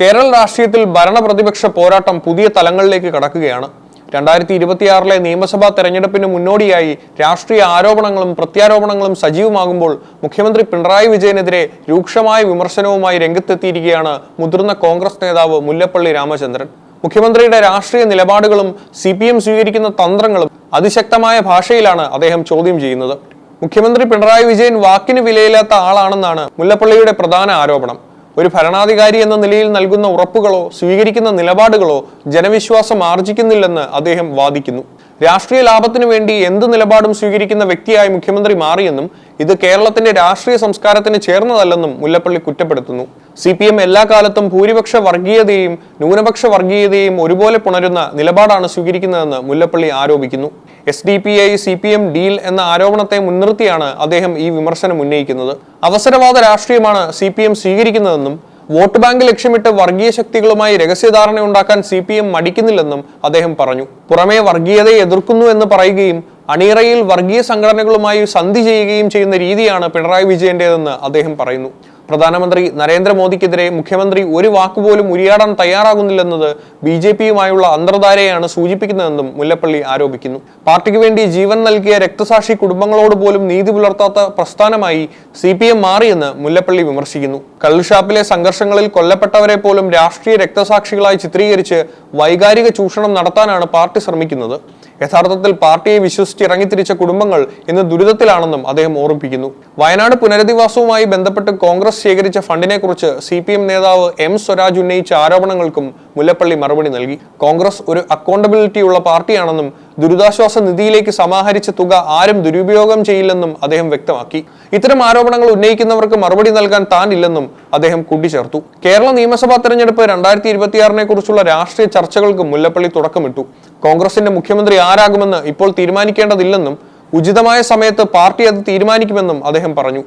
കേരള രാഷ്ട്രീയത്തിൽ ഭരണപ്രതിപക്ഷ പോരാട്ടം പുതിയ തലങ്ങളിലേക്ക് കടക്കുകയാണ്. 2026 നിയമസഭാ തെരഞ്ഞെടുപ്പിന് മുന്നോടിയായി രാഷ്ട്രീയ ആരോപണങ്ങളും പ്രത്യാരോപണങ്ങളും സജീവമാകുമ്പോൾ മുഖ്യമന്ത്രി പിണറായി വിജയനെതിരെ രൂക്ഷമായ വിമർശനവുമായി രംഗത്തെത്തിയിരിക്കുകയാണ് മുതിർന്ന കോൺഗ്രസ് നേതാവ് മുല്ലപ്പള്ളി രാമചന്ദ്രൻ. മുഖ്യമന്ത്രിയുടെ രാഷ്ട്രീയ നിലപാടുകളും CPM സ്വീകരിക്കുന്ന തന്ത്രങ്ങളും അതിശക്തമായ ഭാഷയിലാണ് അദ്ദേഹം ചോദ്യം ചെയ്യുന്നത്. മുഖ്യമന്ത്രി പിണറായി വിജയൻ വാക്കിന് വിലയില്ലാത്ത ആളാണെന്നാണ് മുല്ലപ്പള്ളിയുടെ പ്രധാന ആരോപണം. ഒരു ഭരണാധികാരി എന്ന നിലയിൽ നൽകുന്ന ഉറപ്പുകളോ സ്വീകരിക്കുന്ന നിലപാടുകളോ ജനവിശ്വാസം ആർജിക്കുന്നില്ലെന്ന് അദ്ദേഹം വാദിക്കുന്നു. രാഷ്ട്രീയ ലാഭത്തിനു വേണ്ടി എന്ത് നിലപാടും സ്വീകരിക്കുന്ന വ്യക്തിയായി മുഖ്യമന്ത്രി മാറിയെന്നും ഇത് കേരളത്തിന്റെ രാഷ്ട്രീയ സംസ്കാരത്തിന് ചേർന്നതല്ലെന്നും മുല്ലപ്പള്ളി കുറ്റപ്പെടുത്തുന്നു. CPM എല്ലാ കാലത്തും ഭൂരിപക്ഷ വർഗീയതയും ന്യൂനപക്ഷ വർഗീയതയും ഒരുപോലെ പുണരുന്ന നിലപാടാണ് സ്വീകരിക്കുന്നതെന്ന് മുല്ലപ്പള്ളി ആരോപിക്കുന്നു. SDPI CPM ഡീൽ എന്ന ആരോപണത്തെ മുൻനിർത്തിയാണ് അദ്ദേഹം ഈ വിമർശനം ഉന്നയിക്കുന്നത്. അവസരവാദ രാഷ്ട്രീയമാണ് CPM സ്വീകരിക്കുന്നതെന്നും വോട്ട് ബാങ്ക് ലക്ഷ്യമിട്ട് വർഗീയ ശക്തികളുമായി രഹസ്യധാരണ ഉണ്ടാക്കാൻ CPM മടിക്കുന്നില്ലെന്നും അദ്ദേഹം പറഞ്ഞു. പുറമേ വർഗീയതയെ എതിർക്കുന്നു എന്ന് പറയുകയും അണിയറയിൽ വർഗീയ സംഘടനകളുമായി സന്ധി ചെയ്യുകയും ചെയ്യുന്ന രീതിയാണ് പിണറായി വിജയന്റേതെന്ന് അദ്ദേഹം പറയുന്നു. പ്രധാനമന്ത്രി നരേന്ദ്രമോദിക്കെതിരെ മുഖ്യമന്ത്രി ഒരു വാക്കുപോലും ഉരിയാടാൻ തയ്യാറാകുന്നില്ലെന്നത് BJPയുമായുള്ള അന്തർധാരയാണ് സൂചിപ്പിക്കുന്നതെന്നും മുല്ലപ്പള്ളി ആരോപിക്കുന്നു. പാർട്ടിക്ക് വേണ്ടി ജീവൻ നൽകിയ രക്തസാക്ഷി കുടുംബങ്ങളോട് പോലും നീതി പുലർത്താത്ത പ്രസ്ഥാനമായി CPM മാറിയെന്ന് മുല്ലപ്പള്ളി വിമർശിക്കുന്നു. കള്ളുഷാപ്പിലെ സംഘർഷങ്ങളിൽ കൊല്ലപ്പെട്ടവരെ പോലും രാഷ്ട്രീയ രക്തസാക്ഷികളായി ചിത്രീകരിച്ച് വൈകാരിക ചൂഷണം നടത്താനാണ് പാർട്ടി ശ്രമിക്കുന്നത്. യഥാർത്ഥത്തിൽ പാർട്ടിയെ വിശ്വസിച്ച് ഇറങ്ങിത്തിരിച്ച കുടുംബങ്ങൾ ഇന്ന് ദുരിതത്തിലാണെന്നും അദ്ദേഹം ഓർമ്മിപ്പിക്കുന്നു. വയനാട് പുനരധിവാസവുമായി ബന്ധപ്പെട്ട് കോൺഗ്രസ് ശേഖരിച്ച ഫണ്ടിനെ കുറിച്ച് CPM നേതാവ് M സ്വരാജ് ഉന്നയിച്ച ആരോപണങ്ങൾക്കും മുല്ലപ്പള്ളി മറുപടി നൽകി. കോൺഗ്രസ് ഒരു അക്കൗണ്ടബിലിറ്റി ഉള്ള പാർട്ടിയാണെന്നും ദുരിതാശ്വാസ നിധിയിലേക്ക് സമാഹരിച്ച തുക ആരും ദുരുപയോഗം ചെയ്യില്ലെന്നും അദ്ദേഹം വ്യക്തമാക്കി. ഇത്തരം ആരോപണങ്ങൾ ഉന്നയിക്കുന്നവർക്ക് മറുപടി നൽകാൻ താനില്ലെന്നും അദ്ദേഹം കൂട്ടിച്ചേർത്തു. കേരള നിയമസഭാ തെരഞ്ഞെടുപ്പ് 2026 കുറിച്ചുള്ള രാഷ്ട്രീയ ചർച്ചകൾക്ക് മുല്ലപ്പള്ളി തുടക്കമിട്ടു. കോൺഗ്രസിന്റെ മുഖ്യമന്ത്രി ആരാകുമെന്ന് ഇപ്പോൾ തീരുമാനിക്കേണ്ടതില്ലെന്നും ഉചിതമായ സമയത്ത് പാർട്ടി അത് തീരുമാനിക്കുമെന്നും അദ്ദേഹം പറഞ്ഞു.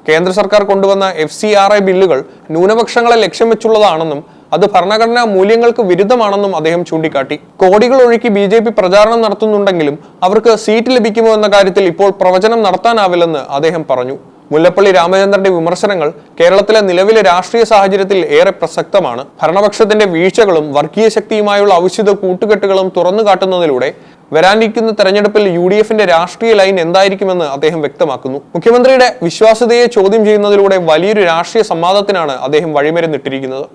കേന്ദ്ര സർക്കാർ കൊണ്ടുവന്ന FCRA ബില്ലുകൾ ന്യൂനപക്ഷങ്ങളെ ലക്ഷ്യം വെച്ചുള്ളതാണെന്നും അത് ഭരണഘടനാ മൂല്യങ്ങൾക്ക് വിരുദ്ധമാണെന്നും അദ്ദേഹം ചൂണ്ടിക്കാട്ടി. കോടികൾ ഒഴുക്കി BJP പ്രചാരണം നടത്തുന്നുണ്ടെങ്കിലും അവർക്ക് സീറ്റ് ലഭിക്കുമോ എന്ന കാര്യത്തിൽ ഇപ്പോൾ പ്രവചനം നടത്താനാവില്ലെന്ന് അദ്ദേഹം പറഞ്ഞു. മുല്ലപ്പള്ളി രാമചന്ദ്രന്റെ വിമർശനങ്ങൾ കേരളത്തിലെ നിലവിലെ രാഷ്ട്രീയ സാഹചര്യത്തിൽ ഏറെ പ്രസക്തമാണ്. ഭരണപക്ഷത്തിന്റെ വീഴ്ചകളും വർഗീയ ശക്തിയുമായുള്ള അവിശുദ്ധ കൂട്ടുകെട്ടുകളും തുറന്നു കാട്ടുന്നതിലൂടെ വരാനിരിക്കുന്ന തെരഞ്ഞെടുപ്പിൽ UDFന്റെ രാഷ്ട്രീയ ലൈൻ എന്തായിരിക്കുമെന്ന് അദ്ദേഹം വ്യക്തമാക്കുന്നു. മുഖ്യമന്ത്രിയുടെ വിശ്വാസ്യതയെ ചോദ്യം ചെയ്യുന്നതിലൂടെ വലിയൊരു രാഷ്ട്രീയ സംവാദത്തിനാണ് അദ്ദേഹം വഴിമരുന്നിട്ടിരിക്കുന്നത്.